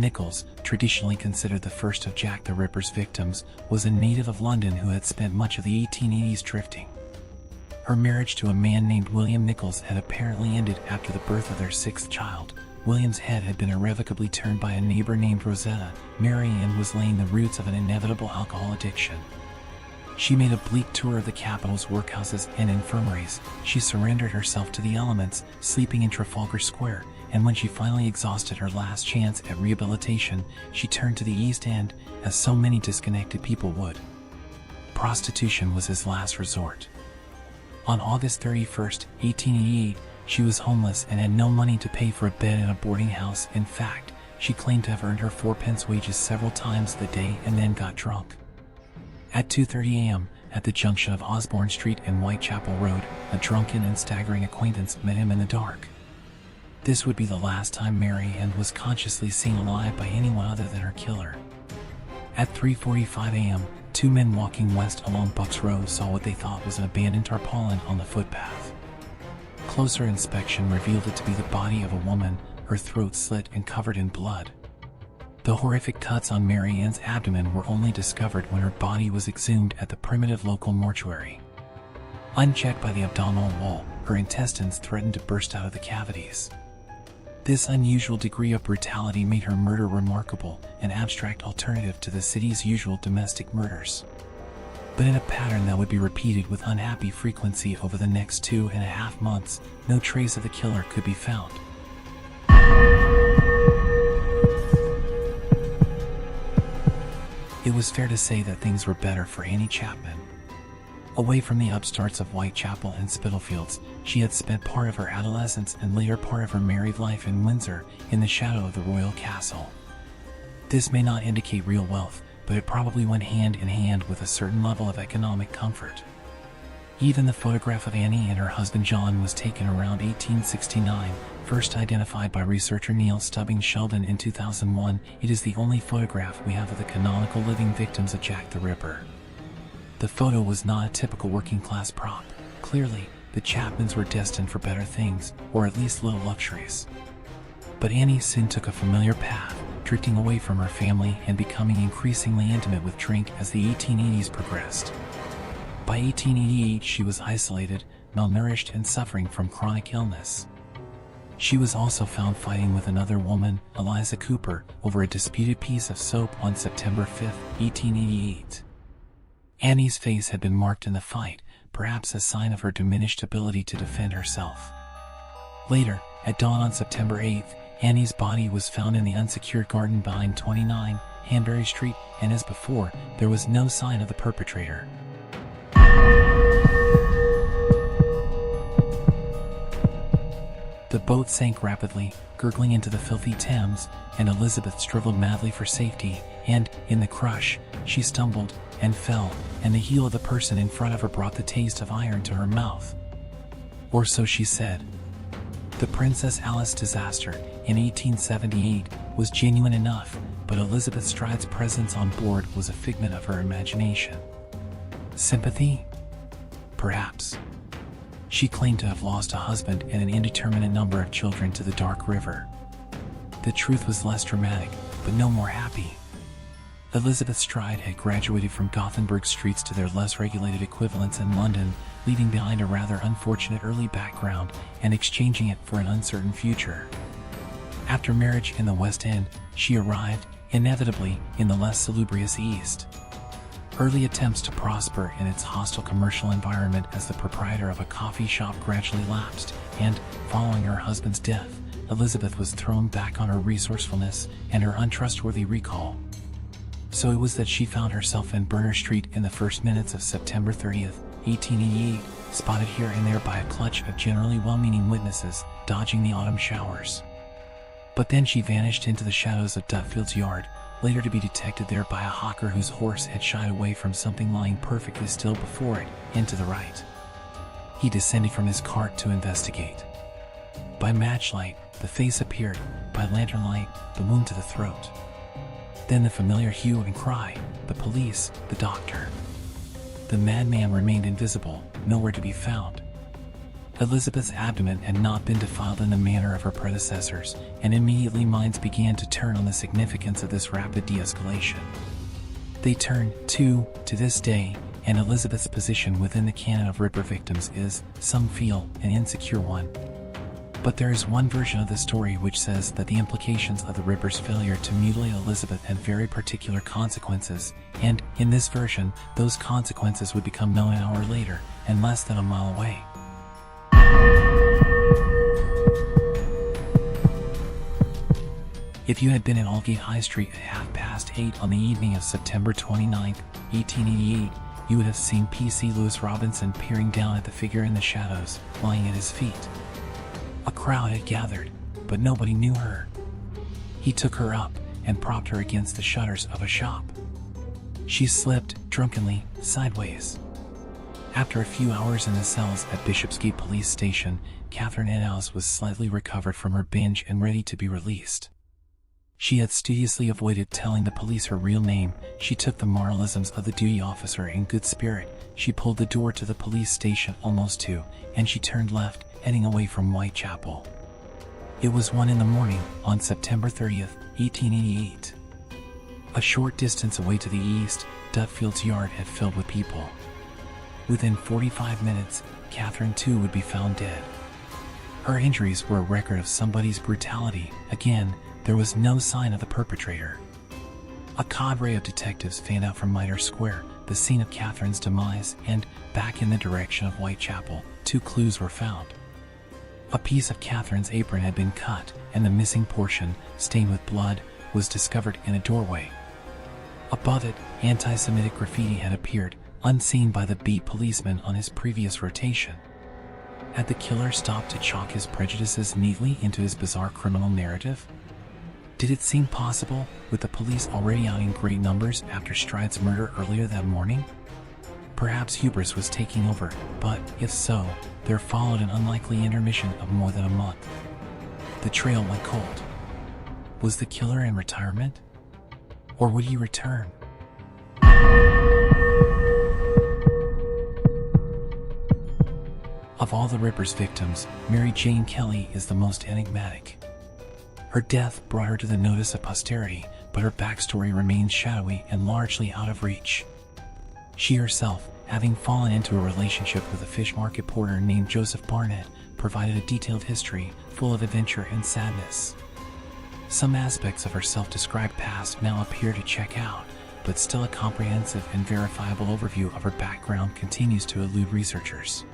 Nichols, traditionally considered the first of Jack the Ripper's victims, was a native of London who had spent much of the 1880s drifting. Her marriage to a man named William Nichols had apparently ended after the birth of their sixth child. William's head had been irrevocably turned by a neighbor named Rosetta. Mary Ann was laying the roots of an inevitable alcohol addiction. She made a bleak tour of the capital's workhouses and infirmaries. She surrendered herself to the elements, sleeping in Trafalgar Square, and when she finally exhausted her last chance at rehabilitation, she turned to the East End, as so many disconnected people would. Prostitution was his last resort. On August 31st, 1888, she was homeless and had no money to pay for a bed in a boarding house. In fact, she claimed to have earned her 4-pence wages several times the day and then got drunk. At 2:30 a.m., at the junction of Osborne Street and Whitechapel Road, a drunken and staggering acquaintance met him in the dark. This would be the last time Mary Ann was consciously seen alive by anyone other than her killer. At 3:45 a.m., two men walking west along Bucks Road saw what they thought was an abandoned tarpaulin on the footpath. Closer inspection revealed it to be the body of a woman, her throat slit and covered in blood. The horrific cuts on Mary Ann's abdomen were only discovered when her body was exhumed at the primitive local mortuary. Unchecked by the abdominal wall, her intestines threatened to burst out of the cavities. This unusual degree of brutality made her murder remarkable, an abstract alternative to the city's usual domestic murders. But in a pattern that would be repeated with unhappy frequency over the next 2.5 months, no trace of the killer could be found. It was fair to say that things were better for Annie Chapman. Away from the upstarts of Whitechapel and Spitalfields, she had spent part of her adolescence and later part of her married life in Windsor, in the shadow of the royal castle. This may not indicate real wealth, but it probably went hand in hand with a certain level of economic comfort. Even the photograph of Annie and her husband John was taken around 1869, first identified by researcher Neil Stubbings Sheldon in 2001. It is the only photograph we have of the canonical living victims of Jack the Ripper. The photo was not a typical working-class prop. Clearly, the Chapmans were destined for better things, or at least little luxuries. But Annie soon took a familiar path, drifting away from her family and becoming increasingly intimate with drink as the 1880s progressed. By 1888, she was isolated, malnourished, and suffering from chronic illness. She was also found fighting with another woman, Eliza Cooper, over a disputed piece of soap on September 5, 1888. Annie's face had been marked in the fight, perhaps a sign of her diminished ability to defend herself. Later, at dawn on September 8, Annie's body was found in the unsecured garden behind 29 Hanbury Street, and as before, there was no sign of the perpetrator. The boat sank rapidly, gurgling into the filthy Thames, and Elizabeth struggled madly for safety, and, in the crush, she stumbled and fell, and the heel of the person in front of her brought the taste of iron to her mouth. Or so she said. The Princess Alice disaster, in 1878, was genuine enough, but Elizabeth Stride's presence on board was a figment of her imagination. Sympathy? Perhaps. She claimed to have lost a husband and an indeterminate number of children to the dark river. The truth was less dramatic, but no more happy. Elizabeth Stride had graduated from Gothenburg streets to their less regulated equivalents in London, leaving behind a rather unfortunate early background and exchanging it for an uncertain future. After marriage in the West End, she arrived, inevitably, in the less salubrious East. Early attempts to prosper in its hostile commercial environment as the proprietor of a coffee shop gradually lapsed, and, following her husband's death, Elizabeth was thrown back on her resourcefulness and her untrustworthy recall. So it was that she found herself in Burner Street in the first minutes of September 30th, 1888, spotted here and there by a clutch of generally well-meaning witnesses, dodging the autumn showers. But then she vanished into the shadows of Duffield's yard, later to be detected there by a hawker whose horse had shied away from something lying perfectly still before it, and to the right. He descended from his cart to investigate. By matchlight, the face appeared, by lantern light, the wound to the throat. Then the familiar hue and cry, the police, the doctor. The madman remained invisible, nowhere to be found. Elizabeth's abdomen had not been defiled in the manner of her predecessors, and immediately minds began to turn on the significance of this rapid de-escalation. They turn, too, to this day, and Elizabeth's position within the canon of Ripper victims is, some feel, an insecure one. But there is one version of the story which says that the implications of the Ripper's failure to mutilate Elizabeth had very particular consequences, and, in this version, those consequences would become known an hour later, and less than a mile away. If you had been at Aldgate High Street at 8:30 on the evening of September 29, 1888, you would have seen P.C. Lewis Robinson peering down at the figure in the shadows, lying at his feet. A crowd had gathered, but nobody knew her. He took her up and propped her against the shutters of a shop. She slipped, drunkenly, sideways. After a few hours in the cells at Bishopsgate Police Station, Catherine Eddowes was slightly recovered from her binge and ready to be released. She had studiously avoided telling the police her real name. She took the moralisms of the duty officer in good spirit. She pulled the door to the police station almost to, and she turned left, heading away from Whitechapel. It was 1 a.m. on September 30th, 1888. A short distance away to the east, Duffield's yard had filled with people. Within 45 minutes, Catherine too would be found dead. Her injuries were a record of somebody's brutality. Again, there was no sign of the perpetrator. A cadre of detectives fanned out from Mitre Square, the scene of Catherine's demise, and, back in the direction of Whitechapel, 2 clues were found. A piece of Catherine's apron had been cut, and the missing portion, stained with blood, was discovered in a doorway. Above it, anti-Semitic graffiti had appeared, unseen by the beat policeman on his previous rotation. Had the killer stopped to chalk his prejudices neatly into his bizarre criminal narrative? Did it seem possible, with the police already out in great numbers after Stride's murder earlier that morning? Perhaps hubris was taking over, but, if so, there followed an unlikely intermission of more than a month. The trail went cold. Was the killer in retirement? Or would he return? Of all the Ripper's victims, Mary Jane Kelly is the most enigmatic. Her death brought her to the notice of posterity, but her backstory remains shadowy and largely out of reach. She herself, having fallen into a relationship with a fish market porter named Joseph Barnett, provided a detailed history, full of adventure and sadness. Some aspects of her self-described past now appear to check out, but still a comprehensive and verifiable overview of her background continues to elude researchers.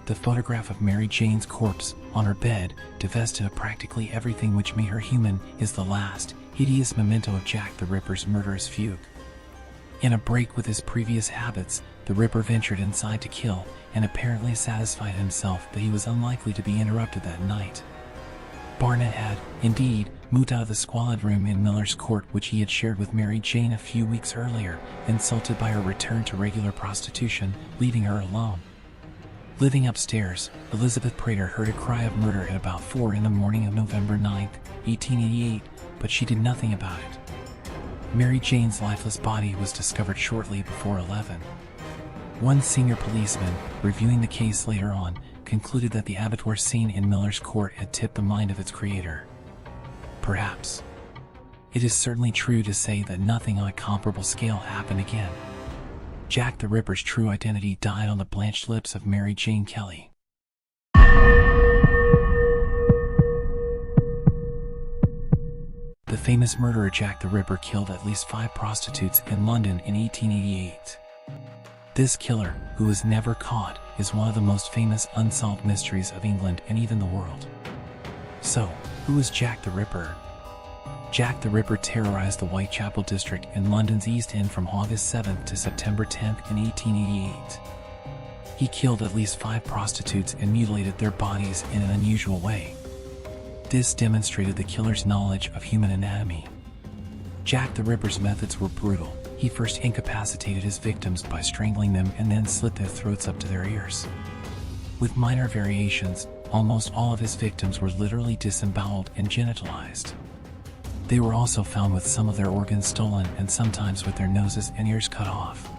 The photograph of Mary Jane's corpse, on her bed, divested of practically everything which made her human, is the last, hideous memento of Jack the Ripper's murderous fugue. In a break with his previous habits, the Ripper ventured inside to kill, and apparently satisfied himself that he was unlikely to be interrupted that night. Barnett had, indeed, moved out of the squalid room in Miller's Court which he had shared with Mary Jane a few weeks earlier, insulted by her return to regular prostitution, leaving her alone. Living upstairs, Elizabeth Prater heard a cry of murder at about 4 a.m. of November 9, 1888, but she did nothing about it. Mary Jane's lifeless body was discovered shortly before 11. One senior policeman, reviewing the case later on, concluded that the abattoir scene in Miller's Court had tipped the mind of its creator. Perhaps. It is certainly true to say that nothing on a comparable scale happened again. Jack the Ripper's true identity died on the blanched lips of Mary Jane Kelly. The famous murderer Jack the Ripper killed at least 5 prostitutes in London in 1888. This killer, who was never caught, is one of the most famous unsolved mysteries of England and even the world. So, who was Jack the Ripper? Jack the Ripper terrorized the Whitechapel district in London's East End from August 7th to September 10th in 1888. He killed at least 5 prostitutes and mutilated their bodies in an unusual way. This demonstrated the killer's knowledge of human anatomy. Jack the Ripper's methods were brutal. He first incapacitated his victims by strangling them and then slit their throats up to their ears. With minor variations, almost all of his victims were literally disemboweled and genitalized. They were also found with some of their organs stolen and sometimes with their noses and ears cut off.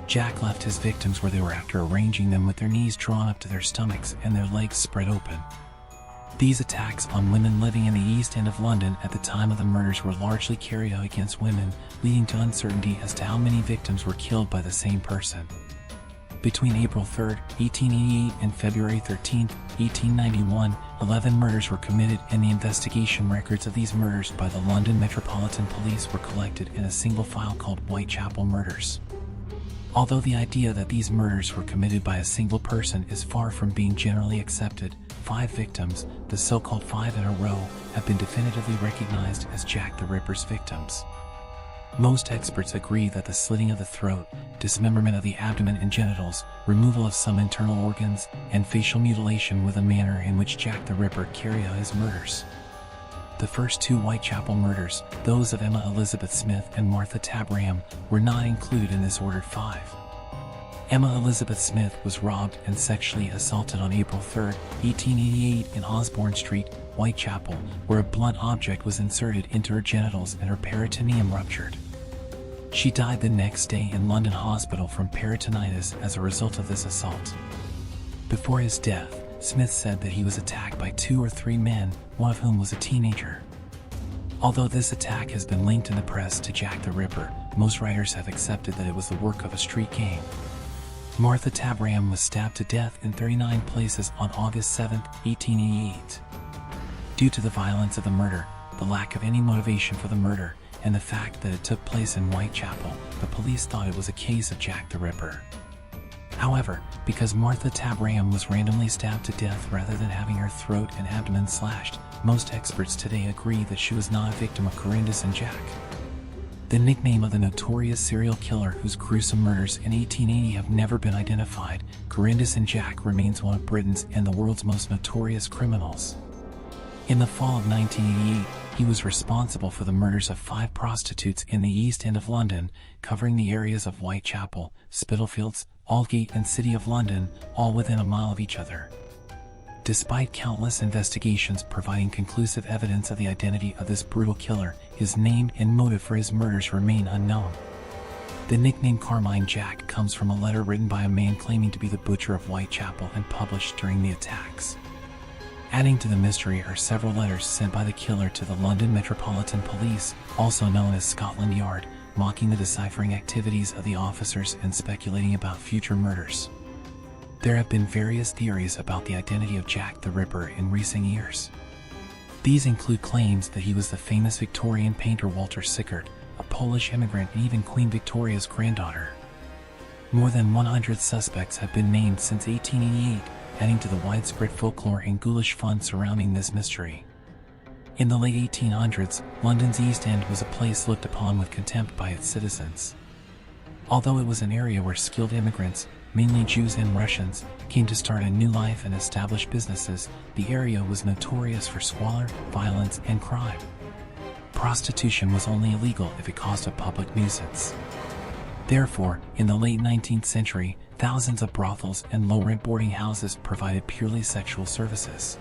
Jack left his victims where they were after arranging them with their knees drawn up to their stomachs and their legs spread open. These attacks on women living in the East End of London at the time of the murders were largely carried out against women, leading to uncertainty as to how many victims were killed by the same person. Between April 3, 1888 and February 13, 1891, 11 murders were committed, and the investigation records of these murders by the London Metropolitan Police were collected in a single file called Whitechapel Murders. Although the idea that these murders were committed by a single person is far from being generally accepted, 5 victims, the so-called 5 in a row, have been definitively recognized as Jack the Ripper's victims. Most experts agree that the slitting of the throat, dismemberment of the abdomen and genitals, removal of some internal organs, and facial mutilation were the manner in which Jack the Ripper carried out his murders. The first 2 Whitechapel murders, those of Emma Elizabeth Smith and Martha Tabram, were not included in this ordered 5. Emma Elizabeth Smith was robbed and sexually assaulted on April 3, 1888 in Osborne Street, Whitechapel, where a blunt object was inserted into her genitals and her peritoneum ruptured. She died the next day in London Hospital from peritonitis as a result of this assault. Before his death, Smith said that he was attacked by 2 or 3 men, one of whom was a teenager. Although this attack has been linked in the press to Jack the Ripper, most writers have accepted that it was the work of a street gang. Martha Tabram was stabbed to death in 39 places on August 7, 1888. Due to the violence of the murder, the lack of any motivation for the murder, and the fact that it took place in Whitechapel, the police thought it was a case of Jack the Ripper. However, because Martha Tabram was randomly stabbed to death rather than having her throat and abdomen slashed, most experts today agree that she was not a victim of Corindus and Jack. The nickname of the notorious serial killer whose gruesome murders in 1880 have never been identified, Corindus and Jack remains one of Britain's and the world's most notorious criminals. In the fall of 1988, he was responsible for the murders of 5 prostitutes in the East End of London, covering the areas of Whitechapel, Spitalfields, Aldgate and City of London, all within a mile of each other. Despite countless investigations providing conclusive evidence of the identity of this brutal killer, his name and motive for his murders remain unknown. The nickname Carmine Jack comes from a letter written by a man claiming to be the butcher of Whitechapel and published during the attacks. Adding to the mystery are several letters sent by the killer to the London Metropolitan Police, also known as Scotland Yard, mocking the deciphering activities of the officers and speculating about future murders. There have been various theories about the identity of Jack the Ripper in recent years. These include claims that he was the famous Victorian painter Walter Sickert, a Polish immigrant, and even Queen Victoria's granddaughter. More than 100 suspects have been named since 1888, adding to the widespread folklore and ghoulish fun surrounding this mystery. In the late 1800s, London's East End was a place looked upon with contempt by its citizens. Although it was an area where skilled immigrants, mainly Jews and Russians, came to start a new life and establish businesses, the area was notorious for squalor, violence, and crime. Prostitution was only illegal if it caused a public nuisance. Therefore, in the late 19th century, thousands of brothels and low-rent boarding houses provided purely sexual services.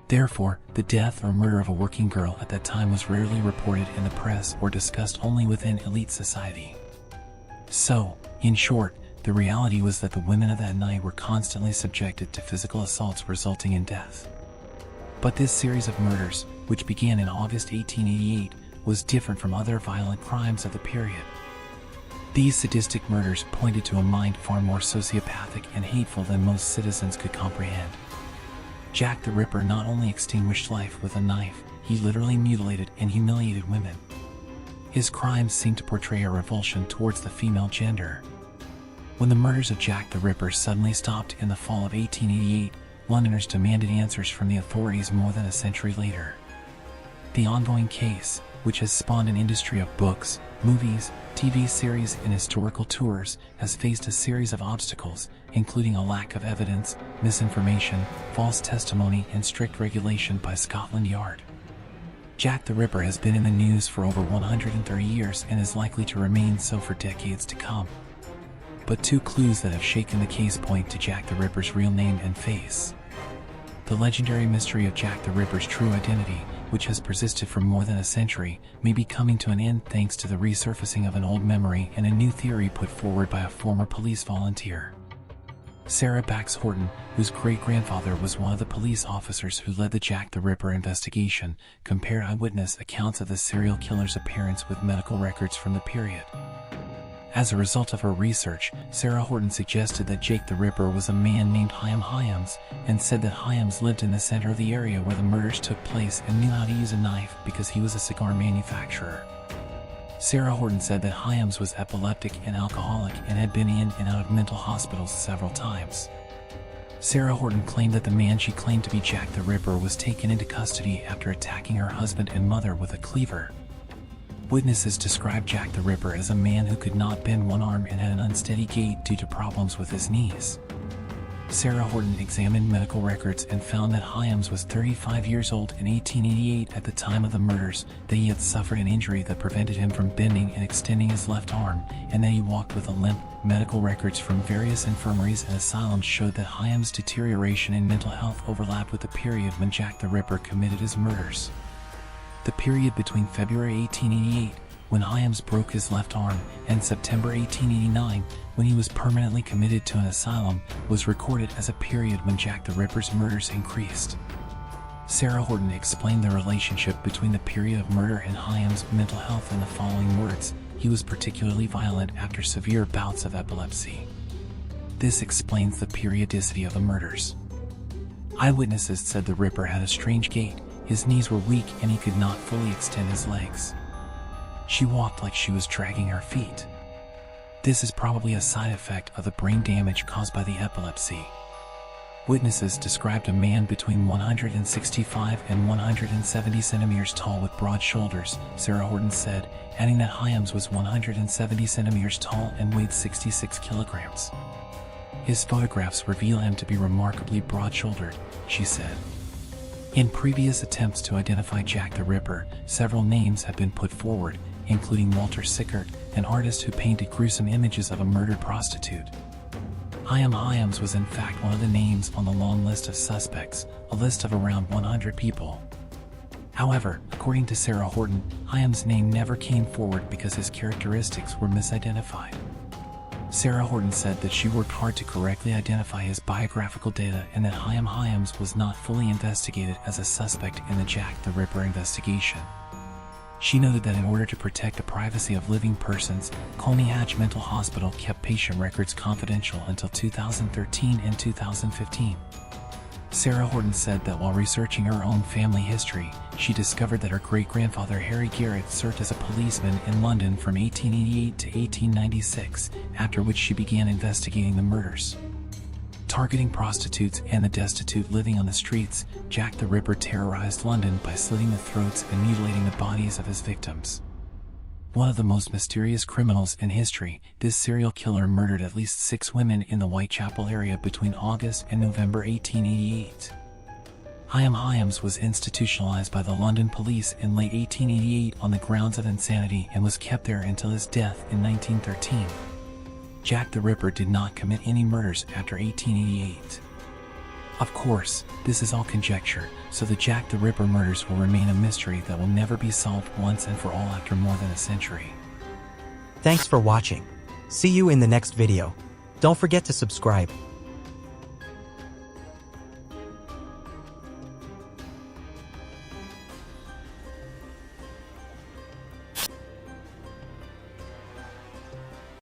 Therefore, the death or murder of a working girl at that time was rarely reported in the press or discussed only within elite society. So, in short, the reality was that the women of that night were constantly subjected to physical assaults resulting in death. But this series of murders, which began in August 1888, was different from other violent crimes of the period. These sadistic murders pointed to a mind far more sociopathic and hateful than most citizens could comprehend. Jack the Ripper not only extinguished life with a knife, he literally mutilated and humiliated women. His crimes seemed to portray a revulsion towards the female gender. When the murders of Jack the Ripper suddenly stopped in the fall of 1888, Londoners demanded answers from the authorities more than a century later. The ongoing case, which has spawned an industry of books, movies, TV series, and historical tours, has faced a series of obstacles, including a lack of evidence, misinformation, false testimony, and strict regulation by Scotland Yard. Jack the Ripper has been in the news for over 130 years and is likely to remain so for decades to come. But 2 clues that have shaken the case point to Jack the Ripper's real name and face. The legendary mystery of Jack the Ripper's true identity, which has persisted for more than a century, may be coming to an end thanks to the resurfacing of an old memory and a new theory put forward by a former police volunteer. Sarah Bax Horton, whose great-grandfather was one of the police officers who led the Jack the Ripper investigation, compared eyewitness accounts of the serial killer's appearance with medical records from the period. As a result of her research, Sarah Horton suggested that Jake the Ripper was a man named Chaim Hyams, and said that Hyams lived in the center of the area where the murders took place and knew how to use a knife because he was a cigar manufacturer. Sarah Horton said that Hyams was epileptic and alcoholic and had been in and out of mental hospitals several times. Sarah Horton claimed that the man she claimed to be Jack the Ripper was taken into custody after attacking her husband and mother with a cleaver. Witnesses described Jack the Ripper as a man who could not bend one arm and had an unsteady gait due to problems with his knees. Sarah Horton examined medical records and found that Hyams was 35 years old in 1888 at the time of the murders, that he had suffered an injury that prevented him from bending and extending his left arm, and that he walked with a limp. Medical records from various infirmaries and asylums showed that Hyams' deterioration in mental health overlapped with the period when Jack the Ripper committed his murders. The period between February 1888, when Hyams broke his left arm, and September 1889, when he was permanently committed to an asylum, was recorded as a period when Jack the Ripper's murders increased. Sarah Horton explained the relationship between the period of murder and Hyams' mental health in the following words: "He was particularly violent after severe bouts of epilepsy." This explains the periodicity of the murders. Eyewitnesses said the Ripper had a strange gait, his knees were weak and he could not fully extend his legs. She walked like she was dragging her feet. This is probably a side effect of the brain damage caused by the epilepsy. Witnesses described a man between 165 and 170 centimeters tall with broad shoulders, Sarah Horton said, adding that Hyams was 170 centimeters tall and weighed 66 kilograms. His photographs reveal him to be remarkably broad-shouldered, she said. In previous attempts to identify Jack the Ripper, several names have been put forward, including Walter Sickert, an artist who painted gruesome images of a murdered prostitute. Chaim Hyams was in fact one of the names on the long list of suspects, a list of around 100 people. However, according to Sarah Horton, Hyams' name never came forward because his characteristics were misidentified. Sarah Horton said that she worked hard to correctly identify his biographical data and that Chaim Hyams was not fully investigated as a suspect in the Jack the Ripper investigation. She noted that in order to protect the privacy of living persons, Colney Hatch Mental Hospital kept patient records confidential until 2013 and 2015. Sarah Horton said that while researching her own family history, she discovered that her great-grandfather Harry Garrett served as a policeman in London from 1888 to 1896, after which she began investigating the murders. Targeting prostitutes and the destitute living on the streets, Jack the Ripper terrorized London by slitting the throats and mutilating the bodies of his victims. One of the most mysterious criminals in history, this serial killer murdered at least 6 women in the Whitechapel area between August and November 1888. Chaim Hyams was institutionalized by the London police in late 1888 on the grounds of insanity and was kept there until his death in 1913. Jack the Ripper did not commit any murders after 1888. Of course, this is all conjecture, so the Jack the Ripper murders will remain a mystery that will never be solved once and for all after more than a century. Thanks for watching. See you in the next video. Don't forget to subscribe.